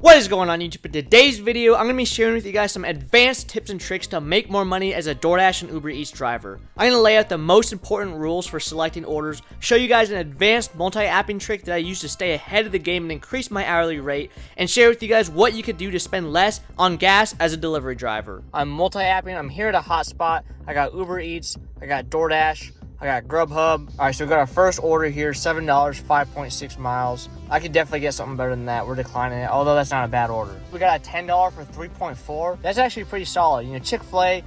What is going on YouTube? In today's video, I'm going to be sharing with you guys some advanced tips and tricks to make more money as a DoorDash and Uber Eats driver. I'm going to lay out the most important rules for selecting orders, show you guys an advanced multi-apping trick that I use to stay ahead of the game and increase my hourly rate, and share with you guys what you could do to spend less on gas as a delivery driver. I'm multi-apping. I'm here at a hotspot. I got Uber Eats, I got DoorDash, I got grubhub. Alright, so we got our first order here, $7, 5.6 miles. I could definitely get something better than that. We're declining it, although that's not a bad order. We got a $10 for 3.4. That's actually pretty solid. You know, Chick-fil-A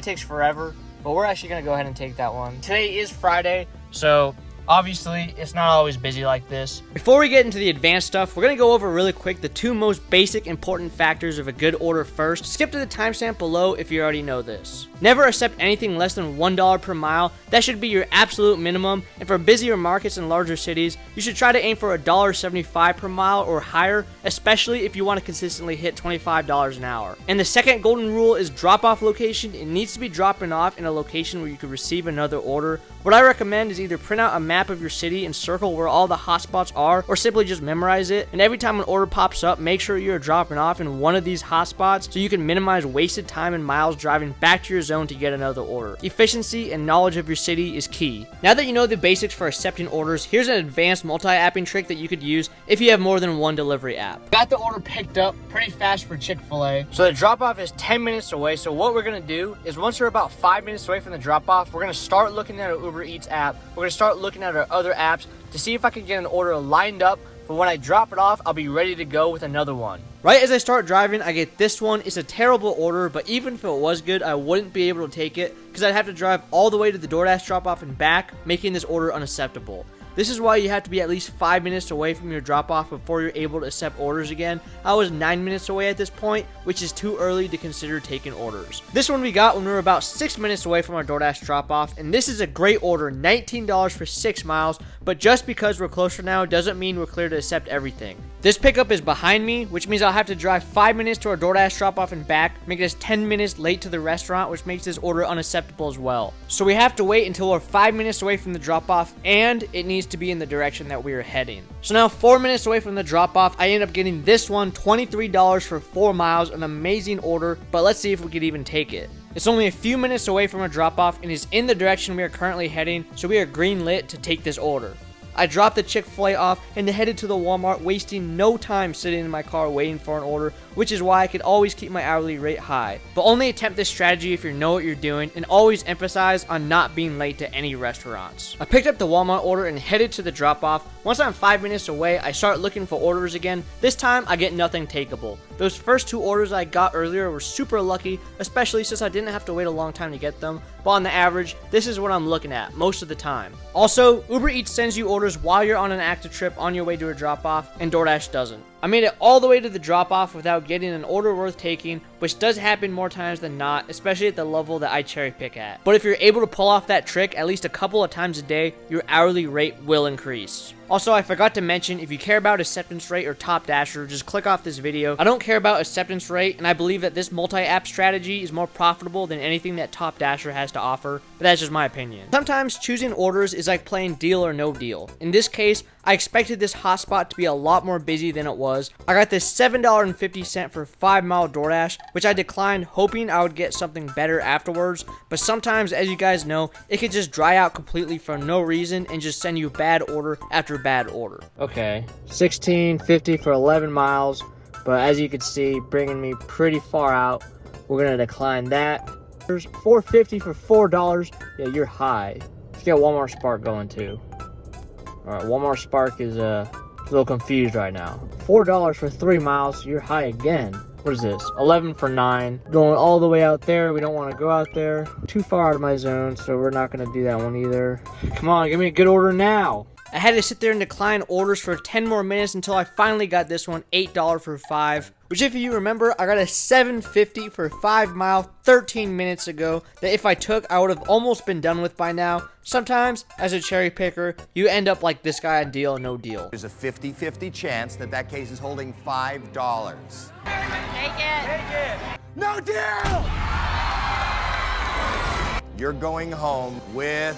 takes forever, but we're actually going to go ahead and take that one. Today is Friday, so obviously, it's not always busy like this. Before we get into the advanced stuff, we're going to go over really quick the two most basic important factors of a good order first. Skip to the timestamp below if you already know this. Never accept anything less than $1 per mile. That should be your absolute minimum. And for busier markets and larger cities, you should try to aim for $1.75 per mile or higher, especially if you want to consistently hit $25 an hour. And the second golden rule is drop-off location. It needs to be dropping off in a location where you could receive another order. What I recommend is either print out a map of your city and circle where all the hotspots are, or simply just memorize it. And every time an order pops up, make sure you're dropping off in one of these hotspots so you can minimize wasted time and miles driving back to your zone to get another order. Efficiency and knowledge of your city is key. Now that you know the basics for accepting orders, here's an advanced multi-apping trick that you could use if you have more than one delivery app. Got the order picked up pretty fast for Chick-fil-A. So the drop-off is 10 minutes away. So what we're going to do is once we're about 5 minutes away from the drop-off, we're going to start looking at our Uber Eats app. We're going to start looking at our other apps to see if I can get an order lined up. But when I drop it off, I'll be ready to go with another one. Right as I start driving, I get this one. It's a terrible order, but even if it was good, I wouldn't be able to take it because I'd have to drive all the way to the DoorDash drop-off and back, making this order unacceptable. This is why you have to be at least 5 minutes away from your drop-off before you're able to accept orders again. I was 9 minutes away at this point, which is too early to consider taking orders. This one we got when we were about 6 minutes away from our DoorDash drop-off, and this is a great order, $19 for 6 miles, but just because we're closer now doesn't mean we're clear to accept everything. This pickup is behind me, which means I'll have to drive 5 minutes to our DoorDash drop-off and back, making us 10 minutes late to the restaurant, which makes this order unacceptable as well. So we have to wait until we're 5 minutes away from the drop-off, and it needs to be in the direction that we are heading. So now 4 minutes away from the drop-off, I end up getting this one, $23 for 4 miles, an amazing order, but let's see if we could even take it. It's only a few minutes away from our drop-off and is in the direction we are currently heading, so we are green lit to take this order. I dropped the Chick-fil-A off and headed to the Walmart, wasting no time sitting in my car waiting for an order, which is why I could always keep my hourly rate high. But only attempt this strategy if you know what you're doing, and always emphasize on not being late to any restaurants. I picked up the Walmart order and headed to the drop-off. Once I'm 5 minutes away, I start looking for orders again. This time, I get nothing takeable. Those first two orders I got earlier were super lucky, especially since I didn't have to wait a long time to get them. But on the average, this is what I'm looking at most of the time. Also, Uber Eats sends you orders while you're on an active trip on your way to a drop-off, and DoorDash doesn't. I made it all the way to the drop-off without getting an order worth taking, which does happen more times than not, especially at the level that I cherry pick at. But if you're able to pull off that trick at least a couple of times a day, your hourly rate will increase. Also, I forgot to mention, if you care about acceptance rate or top dasher, just click off this video. I don't care about acceptance rate, and I believe that this multi-app strategy is more profitable than anything that Top Dasher has to offer, but that's just my opinion. Sometimes choosing orders is like playing deal or no deal. In this case, I expected this hotspot to be a lot more busy than it was. I got this $7.50 for 5 mile DoorDash, which I declined, hoping I would get something better afterwards, but sometimes, as you guys know, it could just dry out completely for no reason and just send you bad order after bad order. Okay, $16.50 for 11 miles, but as you can see, bringing me pretty far out. We're gonna decline that. There's $4.50 for $4. Yeah, you're high. Let's get Walmart Spark going too. Alright, Walmart Spark is a little confused right now. $4 for 3 miles, you're high again. What is this? 11 for 9. Going all the way out there. We don't want to go out there. Too far out of my zone, so we're not going to do that one either. Come on, give me a good order now. I had to sit there and decline orders for 10 more minutes until I finally got this one, $8 for 5. Which, if you remember, I got a $7.50 for 5 mile 13 minutes ago that if I took, I would have almost been done with by now. Sometimes, as a cherry picker, you end up like this guy on Deal or No Deal. There's a 50-50 chance that case is holding $5. Take it. Take it. No deal! You're going home with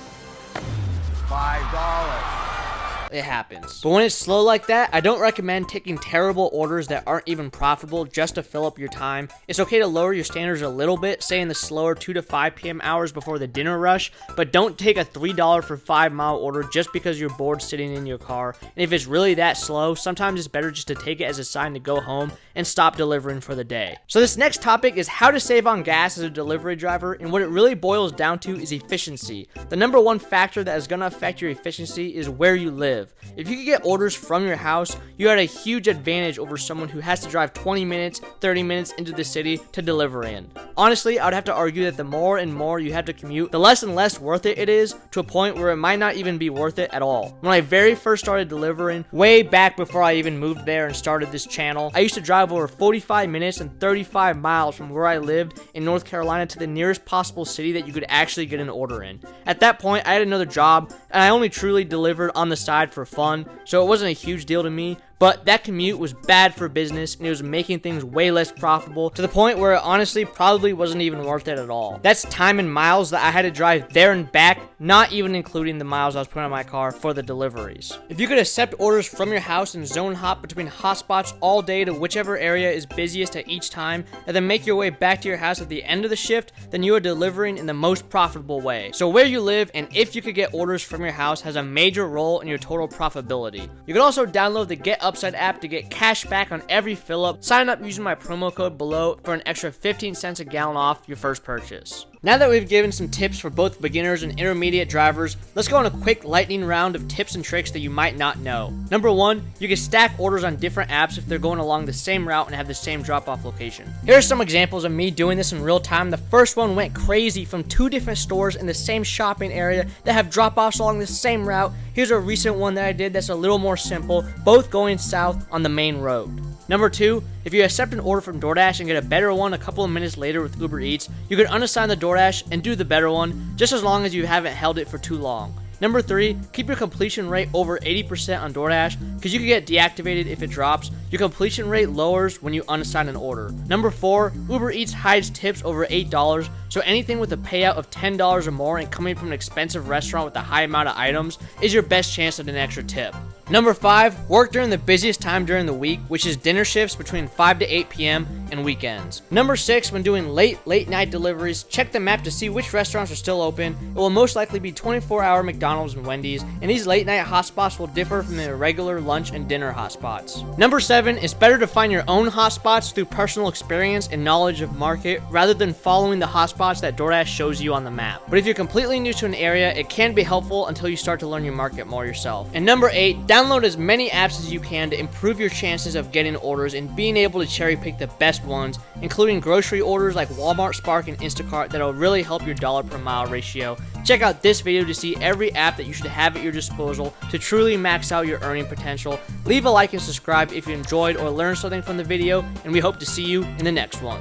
$5. it happens. But when it's slow like that, I don't recommend taking terrible orders that aren't even profitable just to fill up your time. It's okay to lower your standards a little bit, say in the slower 2 to 5 p.m. hours before the dinner rush, but don't take a $3 for 5-mile order just because you're bored sitting in your car. And if it's really that slow, sometimes it's better just to take it as a sign to go home and stop delivering for the day. So this next topic is how to save on gas as a delivery driver, and what it really boils down to is efficiency. The number one factor that is going to affect your efficiency is where you live. If you can get orders from your house, you have a huge advantage over someone who has to drive 20 minutes, 30 minutes into the city to deliver in. Honestly, I would have to argue that the more and more you have to commute, the less and less worth it is, to a point where it might not even be worth it at all. When I very first started delivering, way back before I even moved there and started this channel, I used to drive over 45 minutes and 35 miles from where I lived in North Carolina to the nearest possible city that you could actually get an order in. At that point, I had another job, and I only truly delivered on the side for fun, so it wasn't a huge deal to me. But that commute was bad for business, and it was making things way less profitable, to the point where it honestly probably wasn't even worth it at all. That's time and miles that I had to drive there and back, not even including the miles I was putting on my car for the deliveries. If you could accept orders from your house and zone hop between hotspots all day to whichever area is busiest at each time, and then make your way back to your house at the end of the shift, then you are delivering in the most profitable way. So where you live and if you could get orders from your house has a major role in your total profitability. You can also download the Get Upside app to get cash back on every fill up. Sign up using my promo code below for an extra 15 cents a gallon off your first purchase. Now that we've given some tips for both beginners and intermediate drivers, let's go on a quick lightning round of tips and tricks that you might not know. Number 1, you can stack orders on different apps if they're going along the same route and have the same drop-off location. Here are some examples of me doing this in real time. The first one went crazy from 2 different stores in the same shopping area that have drop-offs along the same route. Here's a recent one that I did that's a little more simple, both going south on the main road. Number 2, if you accept an order from DoorDash and get a better one a couple of minutes later with Uber Eats, you can unassign the DoorDash and do the better one, just as long as you haven't held it for too long. Number 3, keep your completion rate over 80% on DoorDash, because you can get deactivated if it drops. Your completion rate lowers when you unassign an order. Number 4, Uber Eats hides tips over $8, so anything with a payout of $10 or more and coming from an expensive restaurant with a high amount of items is your best chance at an extra tip. Number 5, work during the busiest time during the week, which is dinner shifts between 5 to 8 p.m. and weekends. Number 6, when doing late night deliveries, check the map to see which restaurants are still open. It will most likely be 24-hour McDonald's and Wendy's, and these late night hotspots will differ from the regular lunch and dinner hotspots. Number 7, it's better to find your own hotspots through personal experience and knowledge of market rather than following the hotspots that DoorDash shows you on the map. But if you're completely new to an area, it can be helpful until you start to learn your market more yourself. And number 8, download as many apps as you can to improve your chances of getting orders and being able to cherry pick the best ones, including grocery orders like Walmart, Spark, and Instacart that will really help your dollar per mile ratio. Check out this video to see every app that you should have at your disposal to truly max out your earning potential. Leave a like and subscribe if you enjoyed or learned something from the video, and we hope to see you in the next one.